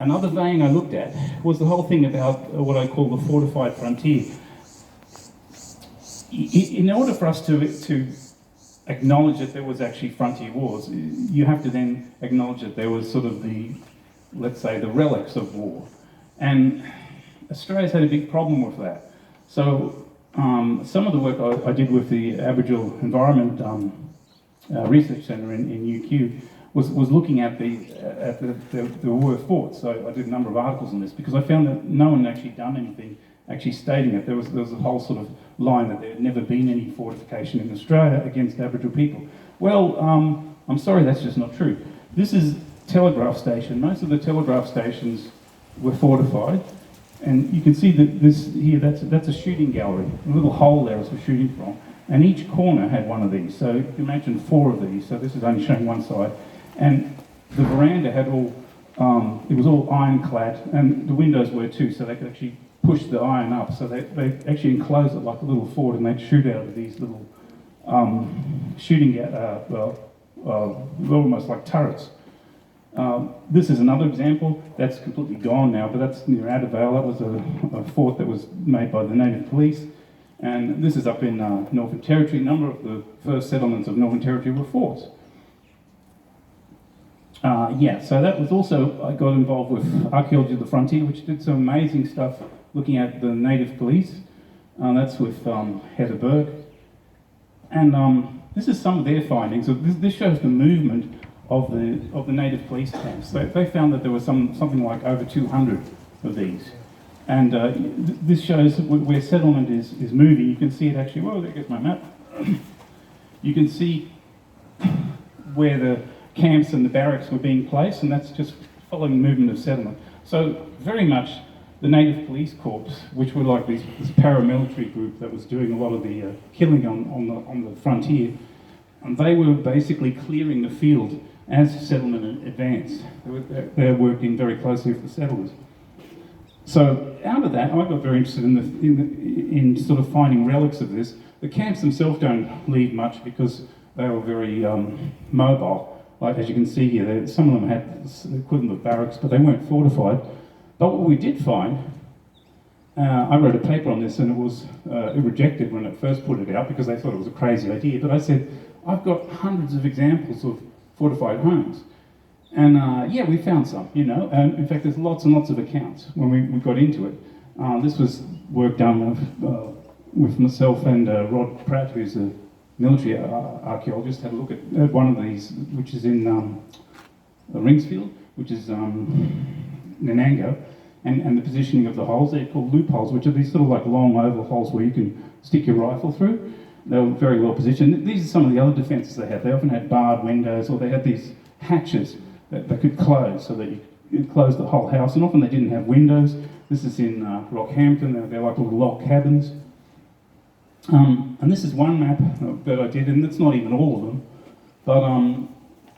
Another vein I looked at was the whole thing about what I call the fortified frontier. In order for us to acknowledge that there was actually frontier wars, you have to then acknowledge that there was sort of the, let's say, the relics of war. And Australia's had a big problem with that. So some of the work I did with the Aboriginal Environment Research Centre in UQ was looking at the war forts. So I did a number of articles on this because I found that no one had actually done anything actually stating it. There was a whole sort of line that there had never been any fortification in Australia against Aboriginal people. Well, I'm sorry, that's just not true. This is telegraph station. Most of the telegraph stations were fortified, and you can see that this here, that's a shooting gallery, a little hole there as we're shooting from, and each corner had one of these. So you can imagine 4 of these. So this is only showing one side, and the veranda had all, it was all ironclad, and the windows were too, so they could actually push the iron up. So they actually enclosed it like a little fort, and they'd shoot out of these little shooting almost like turrets. This is another example. That's completely gone now, but that's near Addervale. That was a fort that was made by the Native Police. And this is up in Northern Territory. A number of the first settlements of Northern Territory were forts. So that was also, I got involved with Archaeology of the Frontier, which did some amazing stuff looking at the Native Police. That's with Heather Burke. And this is some of their findings. So this shows the movement of the Native Police camps. They found that there was something like over 200 of these. And this shows where settlement is moving. You can see it actually, well, there goes my map. You can see where the camps and the barracks were being placed, and that's just following the movement of settlement. So very much the Native Police Corps, which were like this paramilitary group that was doing a lot of the killing on the frontier, and they were basically clearing the field as settlement advanced. They were working very closely with the settlers. So out of that, I got very interested in sort of finding relics of this. The camps themselves don't leave much because they were very mobile. Like as you can see here, some of them had the equivalent of barracks, but they weren't fortified. But what we did find, I wrote a paper on this, and it was rejected when it first put it out because they thought it was a crazy idea. But I said, I've got hundreds of examples of fortified homes. And we found some, and in fact there's lots and lots of accounts when we got into it. This was work done with myself and Rod Pratt, who's a military archaeologist, had a look at one of these, which is in Ringsfield, which is Nanango, and the positioning of the holes. They're called loopholes, which are these sort of like long oval holes where you can stick your rifle through. They were very well positioned. These are some of the other defences they had. They often had barred windows, or they had these hatches that they could close so that you could close the whole house, and often they didn't have windows. This is in Rockhampton. They're like little log cabins. And this is one map that I did, and it's not even all of them, but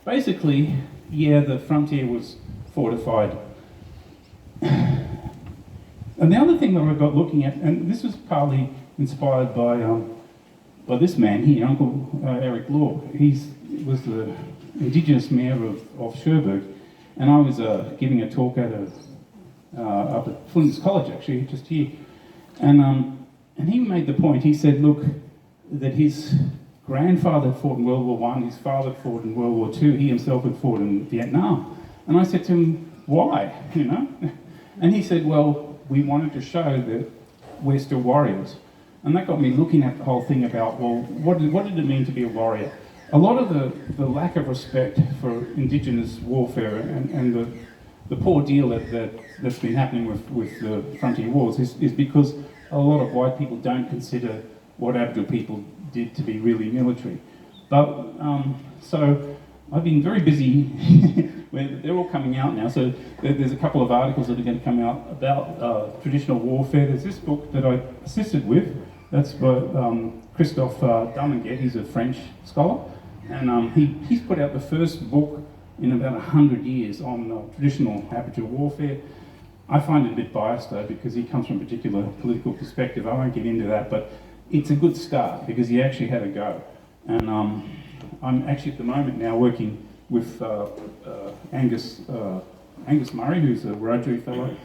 basically, the frontier was fortified. And the other thing that I got looking at, and this was partly inspired by this man here, Uncle Eric Law. He was the Indigenous mayor of Cherbourg, and I was giving a talk up at Flinders College, actually, just here. And he made the point, he said, look, that his grandfather fought in World War I, his father fought in World War II, he himself had fought in Vietnam. And I said to him, why, And he said, well, we wanted to show that we're still warriors. And that got me looking at the whole thing about, well, what did it mean to be a warrior? A lot of the lack of respect for Indigenous warfare and the poor deal that's been happening with the frontier wars is because a lot of white people don't consider what Aboriginal people did to be really military. But, so I've been very busy, they're all coming out now, so there's a couple of articles that are going to come out about traditional warfare. There's this book that I assisted with, that's by Christophe Dumenguet, he's a French scholar, and he's put out the first book in about 100 years on traditional Aboriginal warfare. I find it a bit biased though, because he comes from a particular political perspective. I won't get into that, but it's a good start because he actually had a go. And I'm actually at the moment now working with Angus Angus Murray, who's a Rotary fellow,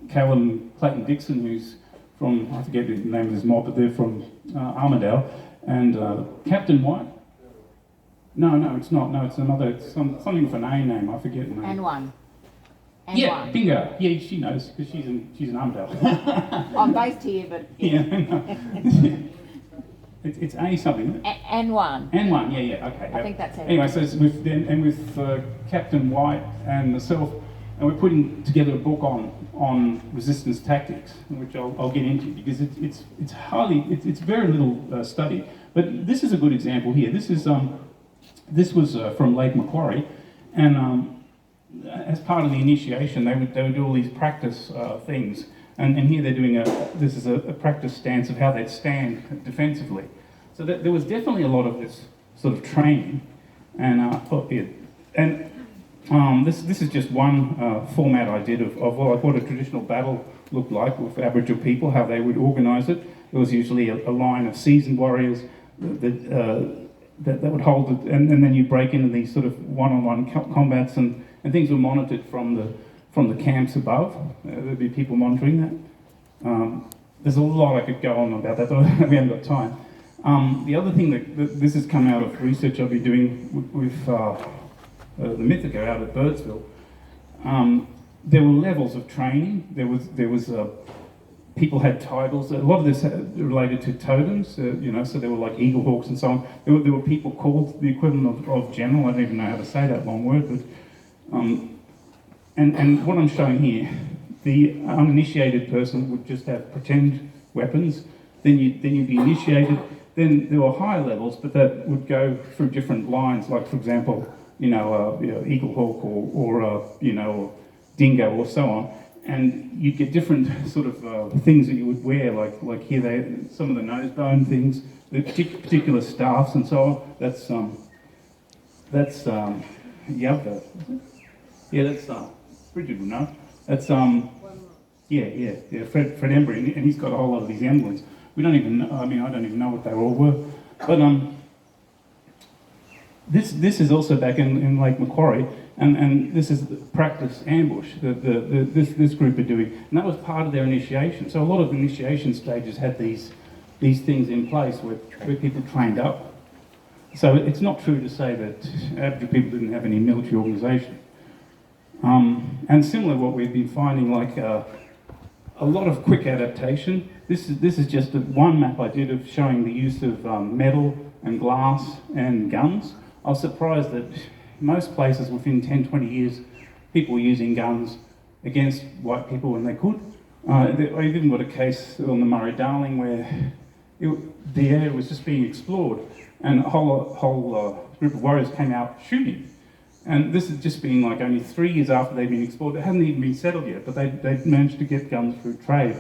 Callum Clayton Dixon, who's from, I forget the name of his mob, but they're from Armidale, and Captain White. No, it's not. No, it's another. It's something with an A name. I forget the name. And one. Yeah, bingo. Yeah, she knows because she's in Armidale. I'm based here, but yeah. It's A something. And one. And one. Yeah. Okay. I think that's it. Anyway, so it's with Captain White and myself, and we're putting together a book on resistance tactics, which I'll get into because it's very little studied. But this is a good example here. This was from Lake Macquarie, and as part of the initiation, they would do all these practice things, and here they're doing this is a practice stance of how they'd stand defensively. So there was definitely a lot of this sort of training, and this is just one format I did of what a traditional battle looked like with Aboriginal people, how they would organise it. There was usually a line of seasoned warriors that would hold it, and then you break into these sort of one-on-one combats, and things were monitored from the camps above. There'd be people monitoring that. There's a lot I could go on about that, but we haven't got time. The other thing that this has come out of research I've been doing with the Mythica out at Birdsville. There were levels of training. There was people had titles. A lot of this related to totems, so there were like eagle hawks and so on. There were people called the equivalent of general. I don't even know how to say that long word, but and what I'm showing here, the uninitiated person would just have pretend weapons. Then you'd be initiated. Then there were higher levels, but that would go through different lines. Like for example, eagle hawk or dingo or so on. And you'd get different sort of things that you would wear, like here some of the nose bone things, the particular staffs and so on. That's Yalka. Yeah, that's Bridget will know. That's Fred Embry, and he's got a whole lot of these emblems. We don't even I don't even know what they all were, but This is also back in Lake Macquarie, and this is the practice ambush that this group are doing, and that was part of their initiation. So a lot of initiation stages had these things in place where people trained up. So it's not true to say that Aboriginal people didn't have any military organisation. And similar, what we've been finding, like a lot of quick adaptation. This is just one map I did of showing the use of metal and glass and guns. I was surprised that most places within 10, 20 years, people were using guns against white people when they could. I even got a case on the Murray-Darling where the area was just being explored, and a whole group of warriors came out shooting. And this has just been like only 3 years after they'd been explored. It hadn't even been settled yet, but they'd managed to get guns through trade.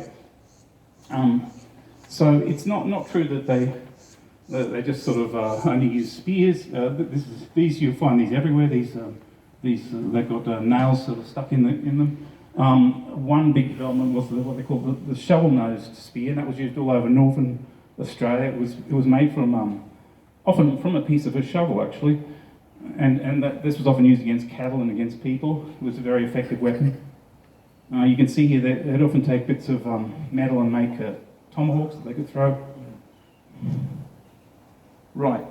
So it's not true that they just sort of only use spears. These you'll find these everywhere. These they've got nails sort of stuck in them. One big development was what they call the shovel-nosed spear, and that was used all over northern Australia. It was made from often from a piece of a shovel actually, and this was often used against cattle and against people. It was a very effective weapon. You can see here that they'd often take bits of metal and make tomahawks that they could throw. Right,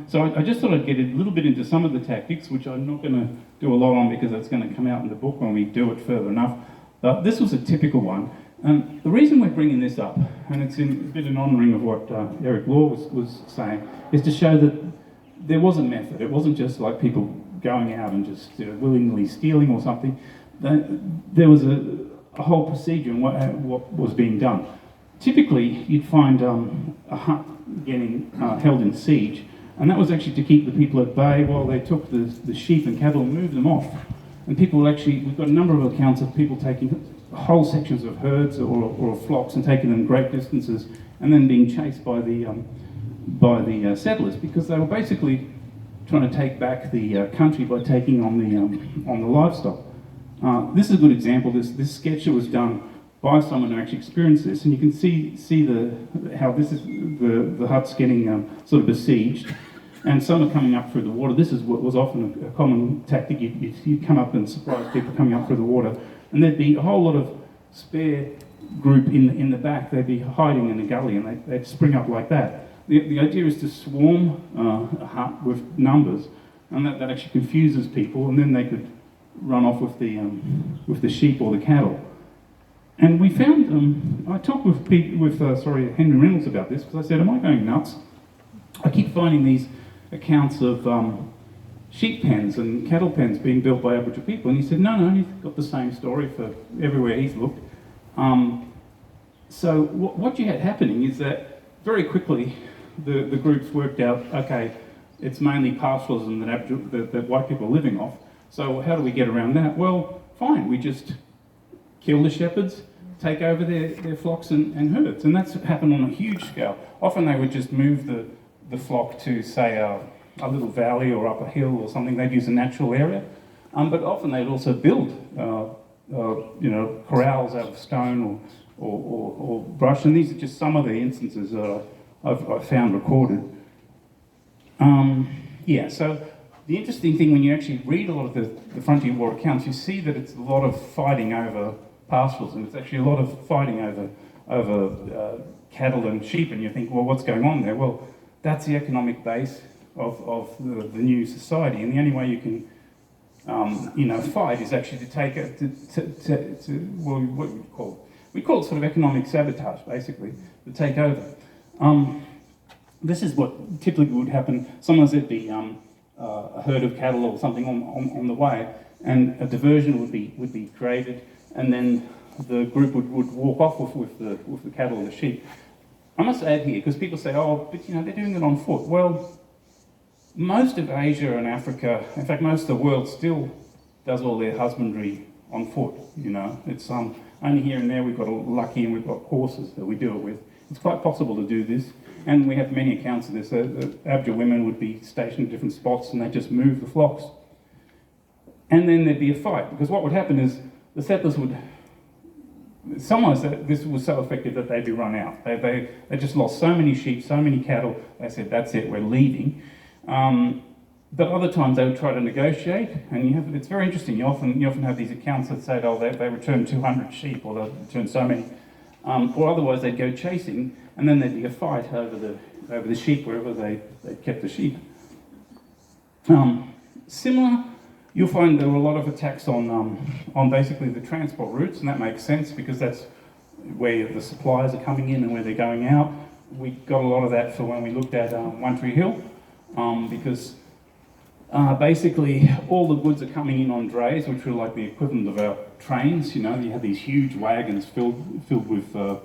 so I just thought I'd get a little bit into some of the tactics, which I'm not going to do a lot on because it's going to come out in the book when we do it further enough. But this was a typical one. And the reason we're bringing this up, and it's a bit in honouring of what Eric Law was saying, is to show that there was a method. It wasn't just like people going out and just willingly stealing or something. There was a whole procedure in what was being done. Typically, you'd find a hut getting held in siege, and that was actually to keep the people at bay while they took the sheep and cattle and moved them off. And people actually, we've got a number of accounts of people taking whole sections of herds or flocks and taking them great distances, and then being chased by the settlers because they were basically trying to take back the country by taking on the livestock. This is a good example. This sketch that was done by someone who actually experienced this, and you can see how this is the huts getting sort of besieged. And some are coming up through the water. This is what was often a common tactic. You'd come up and surprise people coming up through the water, and there'd be a whole lot of spare group in the back. They'd be hiding in a gully, and they'd spring up like that. The idea is to swarm with numbers, and that actually confuses people, and then they could run off with the sheep or the cattle. And we found, I talked with Henry Reynolds about this, because I said, am I going nuts? I keep finding these accounts of sheep pens and cattle pens being built by Aboriginal people, and he said, no, he's got the same story for everywhere he's looked. So what you had happening is that very quickly the groups worked out, okay, it's mainly pastoralism that white people are living off, so how do we get around that? Well, fine, we just kill the shepherds, take over their flocks and herds, and that's happened on a huge scale. Often they would just move the flock to, say, a little valley or up a hill or something. They'd use a natural area, but often they'd also build corrals out of stone or brush, and these are just some of the instances that I've found recorded. So the interesting thing when you actually read a lot of the Frontier War accounts, you see that it's a lot of fighting over pastoralism. It's actually a lot of fighting over cattle and sheep, and you think, well, what's going on there? Well, that's the economic base of the new society, and the only way you can fight is actually to take it what do we call it? We call it sort of economic sabotage, basically, to take over. This is what typically would happen. Sometimes there'd be a herd of cattle or something on the way, and a diversion would be created, and then the group would walk off with the cattle and the sheep. I must add here, because people say, oh, but they're doing it on foot. Well, most of Asia and Africa, in fact, most of the world still does all their husbandry on foot. It's only here and there we've got lucky and we've got horses that we do it with. It's quite possible to do this, and we have many accounts of this. Aboriginal women would be stationed at different spots, and they just move the flocks. And then there'd be a fight, because what would happen is the settlers would. Sometimes this was so effective that they'd be run out. They just lost so many sheep, so many cattle. They said, "That's it, we're leaving." But other times they would try to negotiate, and it's very interesting. You often have these accounts that say, "Oh, they returned 200 sheep, or they returned so many," or otherwise they'd go chasing, and then there'd be a fight over the sheep wherever they kept the sheep. Similar. You'll find there were a lot of attacks on basically the transport routes, and that makes sense because that's where the supplies are coming in and where they're going out. We got a lot of that for when we looked at One Tree Hill, because basically all the goods are coming in on drays, which were like the equivalent of our trains. You had these huge wagons filled with, like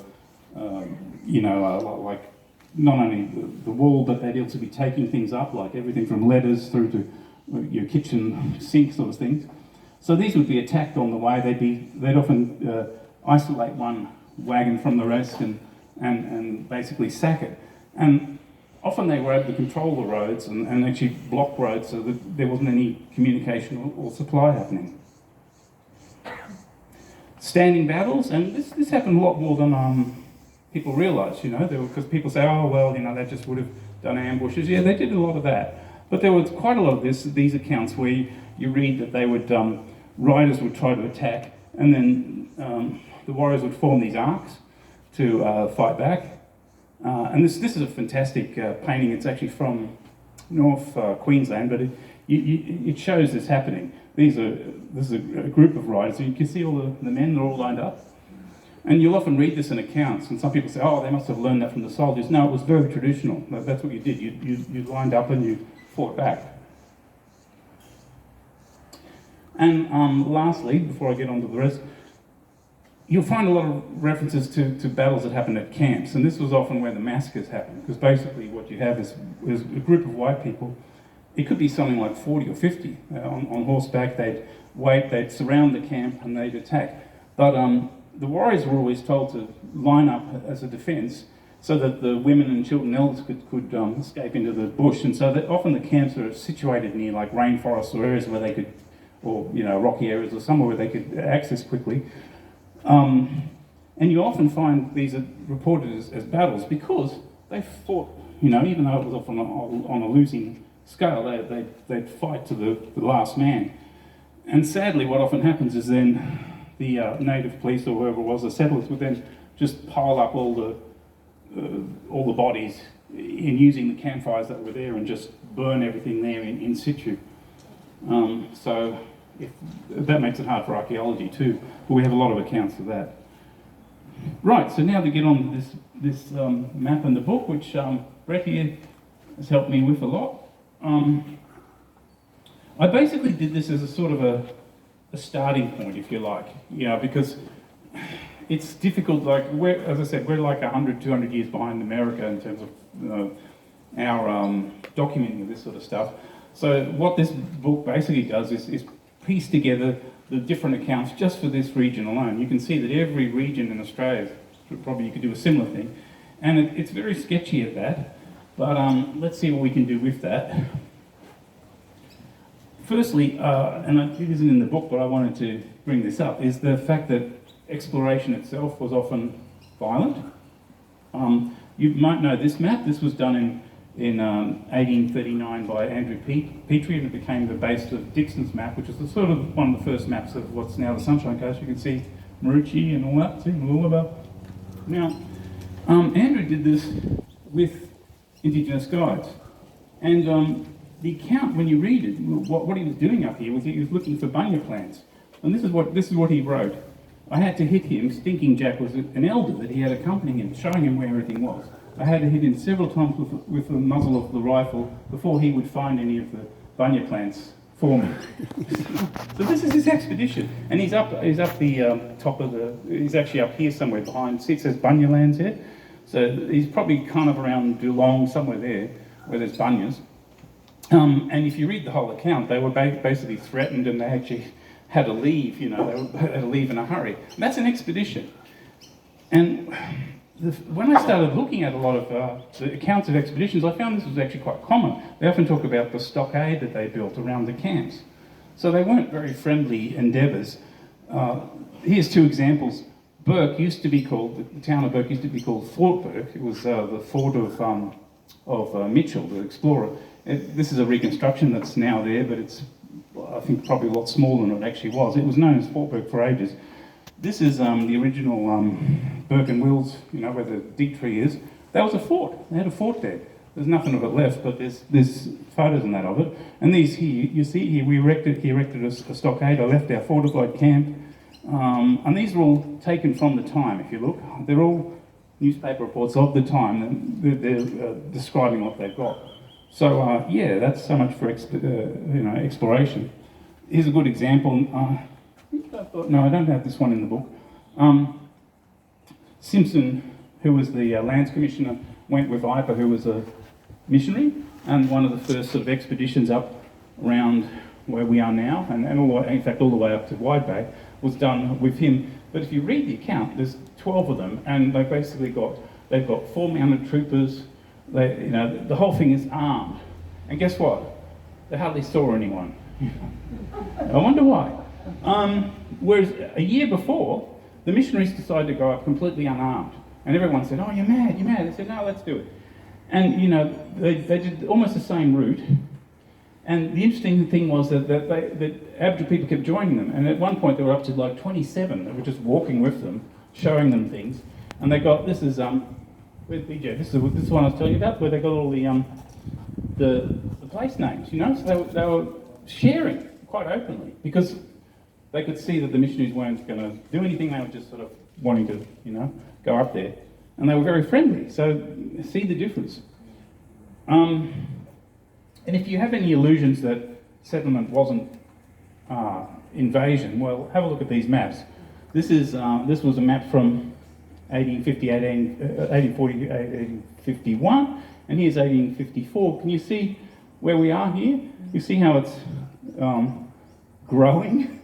not only the wool, but they'd also be taking things up, like everything from letters through to your kitchen sink sort of things. So these would be attacked on the way. They'd often isolate one wagon from the rest and basically sack it. And often they were able to control the roads and actually block roads so that there wasn't any communication or supply happening. Standing battles, and this happened a lot more than people realise, because people say, oh, well, they just would have done ambushes. Yeah, they did a lot of that. But there was quite a lot of these accounts where you read that they would, riders would try to attack, and then the warriors would form these arcs to fight back. And this is a fantastic painting. It's actually from North Queensland, but it shows this happening. This is a group of riders, and you can see all the men are all lined up. And you'll often read this in accounts, and some people say, oh, they must have learned that from the soldiers. No, it was very traditional. That's what you did. You lined up and you fought back. And lastly, before I get on to the rest, you'll find a lot of references to battles that happened at camps, and this was often where the massacres happened, because basically what you have is a group of white people. It could be something like 40 or 50 on horseback. They'd surround the camp and they'd attack. But the warriors were always told to line up as a defence, so that the women and children and elders could escape into the bush. And so that often the camps are situated near like rainforests or areas where they could, or rocky areas or somewhere where they could access quickly. And you often find these are reported as battles because they fought, even though it was often on a losing scale. They'd fight to the last man. And sadly, what often happens is then the native police or whoever it was, the settlers, would then just pile up all the bodies in using the campfires that were there and just burn everything there in situ. So that makes it hard for archaeology too, but we have a lot of accounts of that. Right, so now to get on to this map in the book, which Brett here has helped me with a lot. I basically did this as a sort of a starting point, if you like, because it's difficult, like, as I said, we're like 100, 200 years behind America in terms of our documenting of this sort of stuff. So what this book basically does is piece together the different accounts just for this region alone. You can see that every region in Australia, probably you could do a similar thing, and it's very sketchy at that, but let's see what we can do with that. Firstly, and it isn't in the book, but I wanted to bring this up, is the fact that exploration itself was often violent. You might know this map. This was done in 1839 by Andrew Petrie, and it became the base of Dixon's map, which is sort of one of the first maps of what's now the Sunshine Coast. You can see Maroochy and all that, see Mooloolaba. Now, Andrew did this with Indigenous guides, and the account, when you read it, what he was doing up here was he was looking for bunya plants, and this is what he wrote. I had to hit him. Stinking Jack was an elder that he had accompanying him, showing him where everything was. I had to hit him several times with the muzzle of the rifle before he would find any of the bunya plants for me. So this is his expedition, and he's up the top of he's actually up here somewhere behind. See, it says bunya lands here. So he's probably kind of around Geelong, somewhere there, where there's bunyas. And if you read the whole account, they were basically threatened, and they actually had to leave, they had to leave in a hurry. And that's an expedition. And when I started looking at a lot of the accounts of expeditions, I found this was actually quite common. They often talk about the stockade that they built around the camps. So they weren't very friendly endeavours. Here's two examples. Burke used to be called, the town of Burke used to be called Fort Burke. It was the fort of Mitchell, the explorer. This is a reconstruction that's now there, but it's, I think, probably a lot smaller than it actually was. It was known as Fort Burke for ages. This is the original Burke and Wills, where the dig tree is. That was a fort. They had a fort there. There's nothing of it left, but there's photos and that of it. And these here, you see here, he erected a stockade. I left our fortified camp. And these are all taken from the time, if you look. They're all newspaper reports of the time, and they're describing what they've got. So yeah, that's so much for exploration. Here's a good example. No, I don't have this one in the book. Simpson, who was the lands commissioner, went with Iper, who was a missionary, and one of the first sort of expeditions up around where we are now, and all the way, in fact, all the way up to Wide Bay, was done with him. But if you read the account, there's 12 of them, and they've got 4 mounted troopers. The whole thing is armed, and guess what? They hardly saw anyone. I wonder why. Whereas a year before, the missionaries decided to go up completely unarmed, and everyone said, "Oh, you're mad, you're mad." They said, "No, let's do it." And they did almost the same route. And the interesting thing was that Aboriginal people kept joining them, and at one point there were up to like 27 that were just walking with them, showing them things. And they got, this is where's BJ? This is the one I was telling you about, where they got all the place names, So they were sharing quite openly, because they could see that the missionaries weren't going to do anything. They were just sort of wanting to, go up there, and they were very friendly. So see the difference. And if you have any illusions that settlement wasn't invasion, well, have a look at these maps. This was a map from 1840, 1851, and here's 1854. Can you see where we are here? You see how it's growing?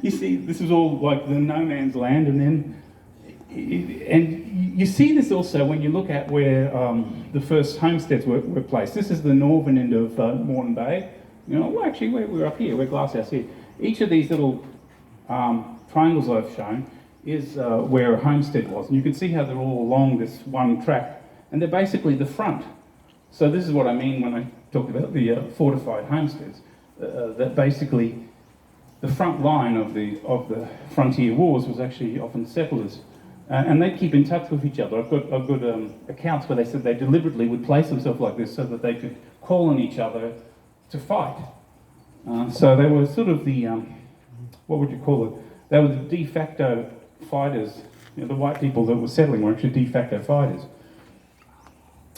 You see, this is all like the no man's land, and you see this also when you look at where the first homesteads were placed. This is the northern end of Moreton Bay. Well, actually, we're up here, we're Glasshouse here. Each of these little triangles I've shown is where a homestead was. And you can see how they're all along this one track. And they're basically the front. So this is what I mean when I talked about the fortified homesteads, that basically the front line of the frontier wars was actually often settlers. And they keep in touch with each other. I've got accounts where they said they deliberately would place themselves like this so that they could call on each other to fight. So they were sort of the, what would you call it? They were the de facto fighters. You know, the white people that were settling were actually de facto fighters.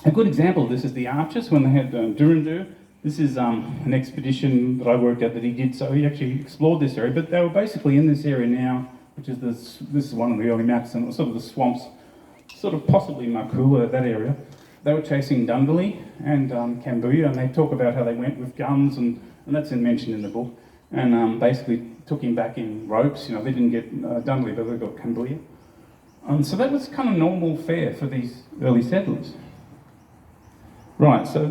A good example of this is the Archers when they had Durundur. This is an expedition that I worked at that he did, so he actually explored this area, but they were basically in this area now, which is this is one of the early maps, and it was sort of the swamps, sort of possibly Makula, that area. They were chasing Dundalli and Kambuya, and they talk about how they went with guns, and that's mentioned in the book, and basically took him back in ropes. You know, they didn't get Dundalli, but they got Kambuya. So that was kind of normal fare for these early settlers. Right, so,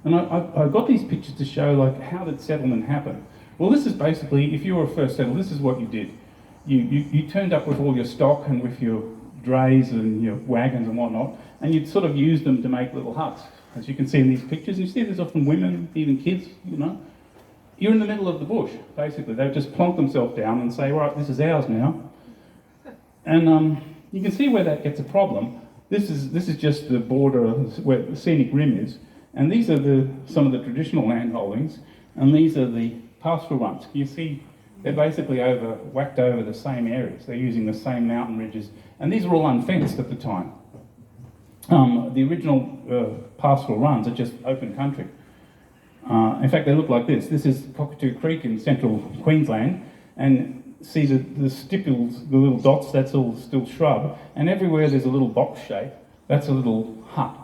and I got these pictures to show, like, how did settlement happen? Well, this is basically, if you were a first settler, this is what you did. You turned up with all your stock and with your drays and your wagons and whatnot, and you'd sort of use them to make little huts. As you can see in these pictures, you see there's often women, even kids, you know. You're in the middle of the bush, basically. They would just plonk themselves down and say, right, this is ours now. And you can see where that gets a problem. This is just the border where the scenic rim is, and these are some of the traditional land holdings, and these are the pastoral ones. You see, they're basically whacked over the same areas. They're using the same mountain ridges, and these were all unfenced at the time. The original pastoral runs are just open country. In fact, they look like this. This is Cockatoo Creek in central Queensland, and see the stipules, the little dots, that's all still shrub, and everywhere there's a little box shape, that's a little hut.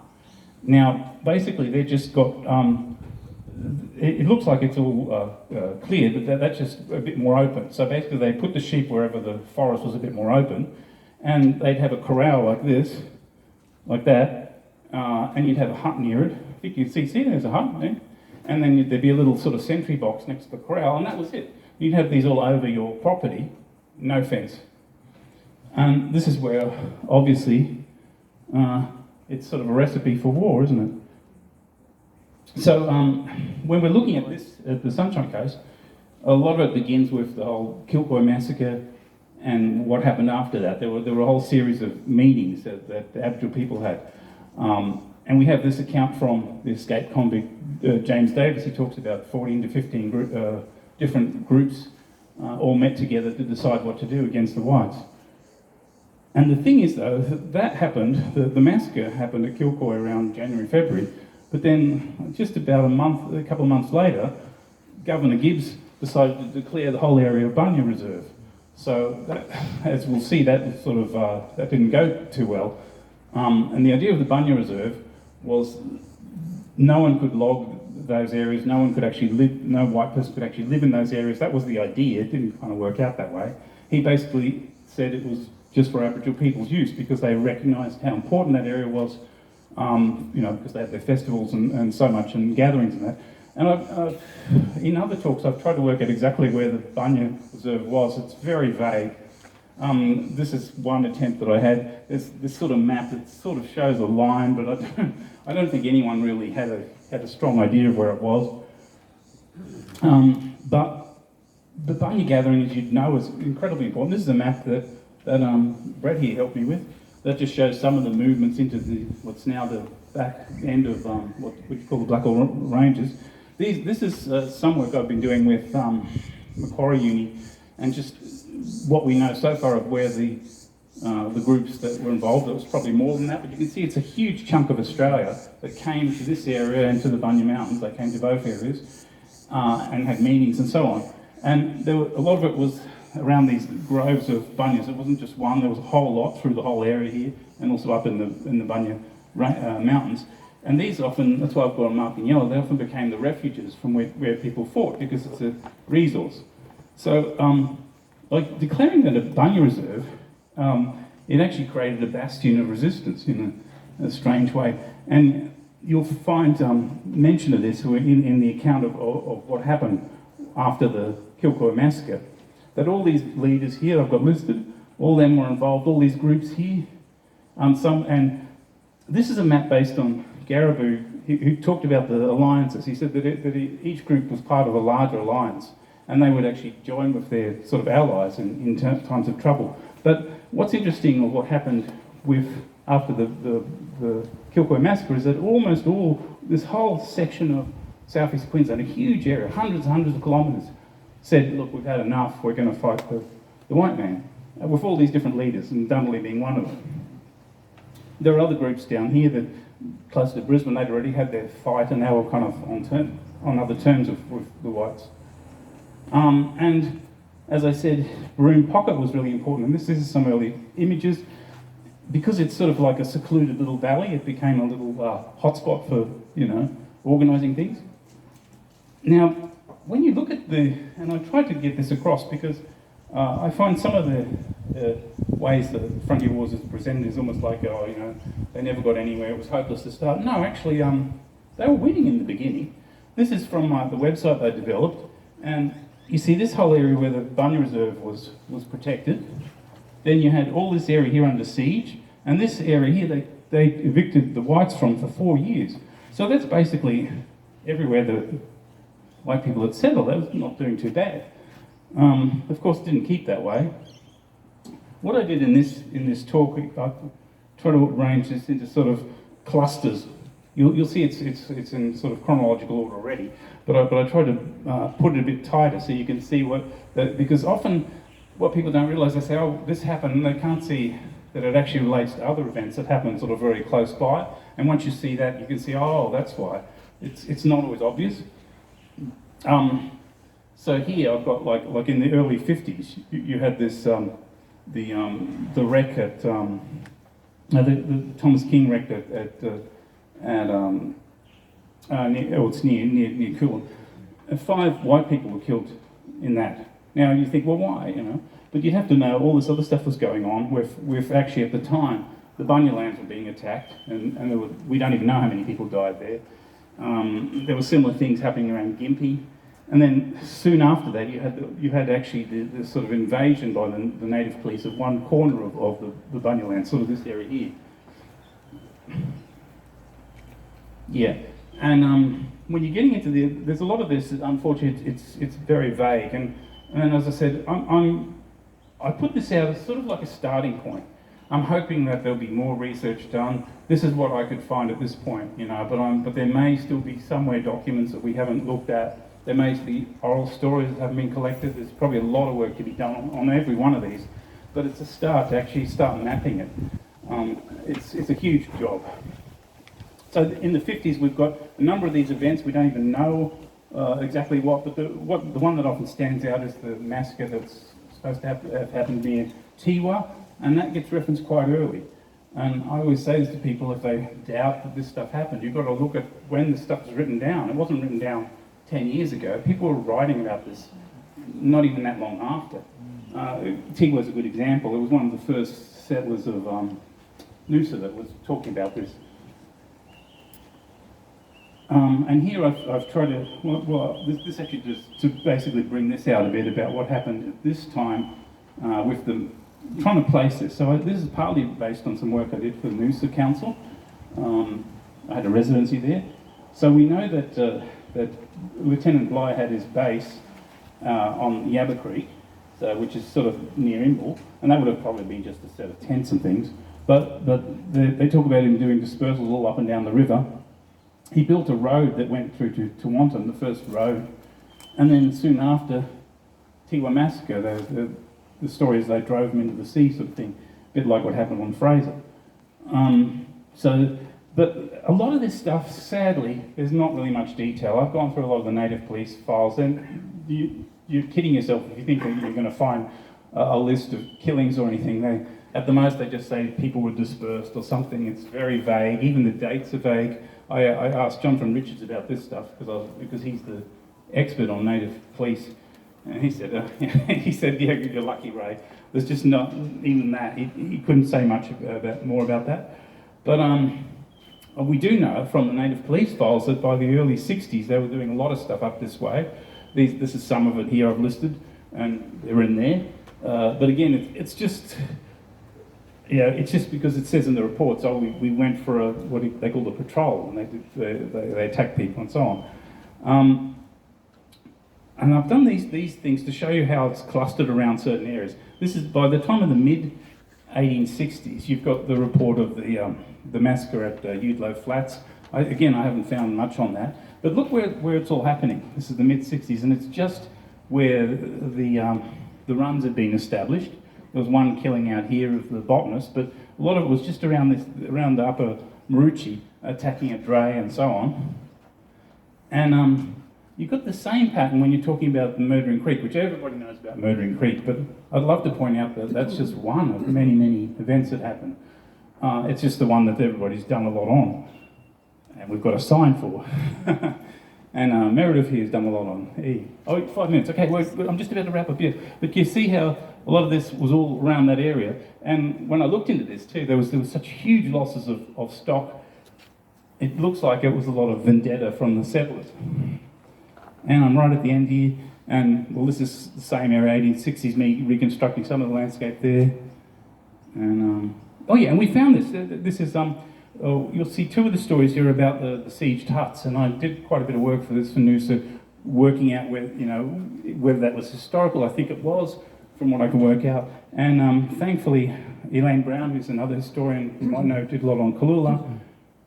Now, basically, they've just got, it looks like it's all cleared, but that's just a bit more open. So basically, they put the sheep wherever the forest was a bit more open, and they'd have a corral like this, like that, and you'd have a hut near it. I think you see there's a hut there, and then there'd be a little sort of sentry box next to the corral, and that was it. You'd have these all over your property, no fence. And this is where, obviously, it's sort of a recipe for war, isn't it? So when we're looking at this, at the Sunshine Coast, a lot of it begins with the whole Kilcoy massacre and what happened after that. There were a whole series of meetings that the Aboriginal people had. And we have this account from the escaped convict, James Davis. He talks about 14 to 15 different groups all met together to decide what to do against the whites. And the thing is, though, that happened, the massacre happened at Kilcoy around January, February, but then just about a couple of months later, Governor Gibbs decided to declare the whole area a Bunya Reserve. So, that, as we'll see, that sort of, that didn't go too well. And the idea of the Bunya Reserve was no one could log those areas, no one could actually live, no white person could actually live in those areas. That was the idea. It didn't kind of work out that way. He basically said it was just for Aboriginal people's use because they recognised how important that area was, you know, because they had their festivals and so much and gatherings and that. And in other talks, I've tried to work out exactly where the Bunya Reserve was. It's very vague. This is one attempt that I had. There's this sort of map that sort of shows a line, but I don't think anyone really had a strong idea of where it was. But the Bunya gathering, as you'd know, is incredibly important. This is a map that Brett here helped me with. That just shows some of the movements into what's now the back end of what you call the Blackall Ranges. This is some work I've been doing with Macquarie Uni, and just what we know so far of where the groups that were involved. It was probably more than that, but you can see it's a huge chunk of Australia that came to this area and to the Bunya Mountains. They came to both areas and had meetings and so on. And a lot of it was around these groves of bunyas. It wasn't just one, there was a whole lot through the whole area here and also up in the Bunya Mountains. And these often, that's why I've got them marked in yellow, they often became the refuges from where people fought because it's a resource. So, like declaring that a Bunya Reserve, it actually created a bastion of resistance in a strange way. And you'll find mention of this in the account of what happened after the Kilcoy massacre. That all these leaders here I've got listed, all them were involved, all these groups here. And this is a map based on Gariboo, who talked about the alliances. He said that, each group was part of a larger alliance, and they would actually join with their sort of allies in times of trouble. But what's interesting, or what happened after the Kilcoy massacre, is that almost this whole section of southeast Queensland, a huge area, hundreds and hundreds of kilometres, said, look, we've had enough, we're going to fight the white man, with all these different leaders, and Donnelly being one of them. There are other groups down here that, close to Brisbane, they'd already had their fight, and they were kind of on other terms with the whites. And as I said, Broome Pocket was really important, and this is some early images. Because it's sort of like a secluded little valley, it became a little hotspot for, organising things. Now, when you look at and I tried to get this across because I find some of the ways that Frontier Wars is presented is almost like, they never got anywhere, it was hopeless to start. No, actually, they were winning in the beginning. This is from the website they developed, and you see this whole area where the Bunya Reserve was protected. Then you had all this area here under siege, and this area here they evicted the whites from for 4 years. So that's basically everywhere the white people had settled. That was not doing too bad. Of course, it didn't keep that way. What I did in this talk, I try to arrange this into sort of clusters. You'll see it's in sort of chronological order already, but I try to put it a bit tighter so you can see because often what people don't realise, they say, oh, this happened, and they can't see that it actually relates to other events that happen sort of very close by. And once you see that, you can see, oh, that's why. It's not always obvious. So here I've got like in the early 50s, you had this the wreck at the Thomas King wreck it's near Coolin. 5 white people were killed in that. Now you think, well, why? But you have to know all this other stuff was going on. With actually at the time the Bunya lands were being attacked, and we don't even know how many people died there. There were similar things happening around Gympie, and then soon after that you had actually the sort of invasion by the native police of one corner of the Bunya land, sort of this area here. Yeah, and when you're getting into there's a lot of this. Unfortunately, it's very vague, and as I said, I put this out as sort of like a starting point. I'm hoping that there'll be more research done. This is what I could find at this point, but there may still be somewhere documents that we haven't looked at. There may be oral stories that haven't been collected. There's probably a lot of work to be done on every one of these, but it's a start to actually start mapping it. It's a huge job. So in the 50s, we've got a number of these events. We don't even know exactly what, but the one that often stands out is the massacre that's supposed to have happened near Tiwa, and that gets referenced quite early. And I always say this to people, if they doubt that this stuff happened, you've got to look at when the stuff was written down. It wasn't written down 10 years ago. People were writing about this not even that long after. Tiwa is a good example. It was one of the first settlers of Noosa that was talking about this. And here I've tried to, this actually just to basically bring this out a bit about what happened at this time with trying to place this. So this is partly based on some work I did for the Noosa Council. I had a residency there. So we know that Lieutenant Bligh had his base on Yabba Creek, which is sort of near Imbil, and that would have probably been just a set of tents and things. But they talk about him doing dispersals all up and down the river. He built a road that went through to Tawantin, the first road, and then soon after Tiwa massacre, the story is they drove him into the sea, sort of thing, a bit like what happened on Fraser. But a lot of this stuff, sadly, there's not really much detail. I've gone through a lot of the native police files, and you're kidding yourself if you think that you're going to find a list of killings or anything. At the most, they just say people were dispersed or something. It's very vague. Even the dates are vague. I asked Jonathan Richards about this stuff because he's the expert on native police, and he said, "Yeah, you're lucky, Ray. There's just not even that. He couldn't say much more about that." But we do know from the native police files that by the early 60s they were doing a lot of stuff up this way. This is some of it here I've listed, and they're in there. But again, it's just Yeah, it's just because it says in the reports, oh, we went for what they call a patrol, and they attacked people and so on. And I've done these things to show you how it's clustered around certain areas. This is by the time of the mid-1860s, you've got the report of the massacre at Udlow Flats. I haven't found much on that, but look where it's all happening. This is the mid-60s, and it's just where the runs had been established. There was one killing out here of the botanist, but a lot of it was just around the upper Maroochy, attacking a dray and so on. And you've got the same pattern when you're talking about the Murdering Creek, which everybody knows about Murdering Creek, but I'd love to point out that that's just one of many, many events that happen. It's just the one that everybody's done a lot on, and we've got a sign for. And Meredith here has done a lot on E. Oh, 5 minutes. Okay, well, I'm just about to wrap up here. But you see how a lot of this was all around that area. And when I looked into this too, there was such huge losses of stock. It looks like it was a lot of vendetta from the settlers. And I'm right at the end here. And, well, this is the same area, 1860s, me reconstructing some of the landscape there. And, oh yeah, and we found this. This is, you'll see two of the stories here about the sieged huts, and I did quite a bit of work for this for Noosa, working out whether that was historical. I think it was, from what I can work out. And thankfully, Elaine Brown, who's another historian who I know did a lot on Kalula,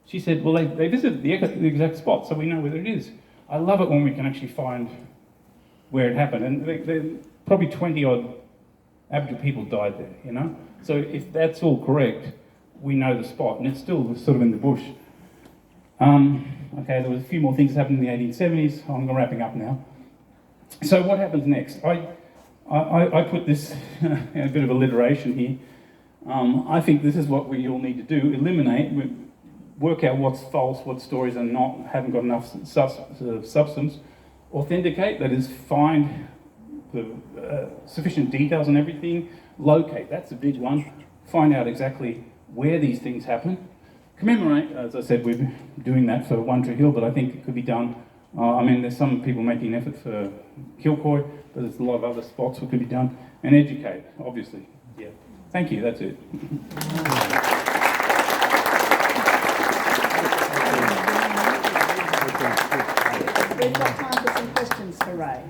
she said, well, they visited the exact spot, so we know whether it is. I love it when we can actually find where it happened, and probably 20-odd Aboriginal people died there, So if that's all correct, we know the spot, and it's still sort of in the bush. Okay, there was a few more things that happened in the 1870s. I'm wrapping up now. So what happens next? I put this in a bit of alliteration here. I think this is what we all need to do: eliminate, work out what's false, what stories are not, haven't got enough substance. Authenticate, that is, find the sufficient details on everything. Locate, that's a big one. Find out exactly where these things happen. Commemorate, as I said, we're doing that for One Tree Hill, but I think it could be done. There's some people making an effort for Kilcoy, but there's a lot of other spots that could be done. And educate, obviously. Yeah. Thank you, that's it. We've got time for some questions for Ray.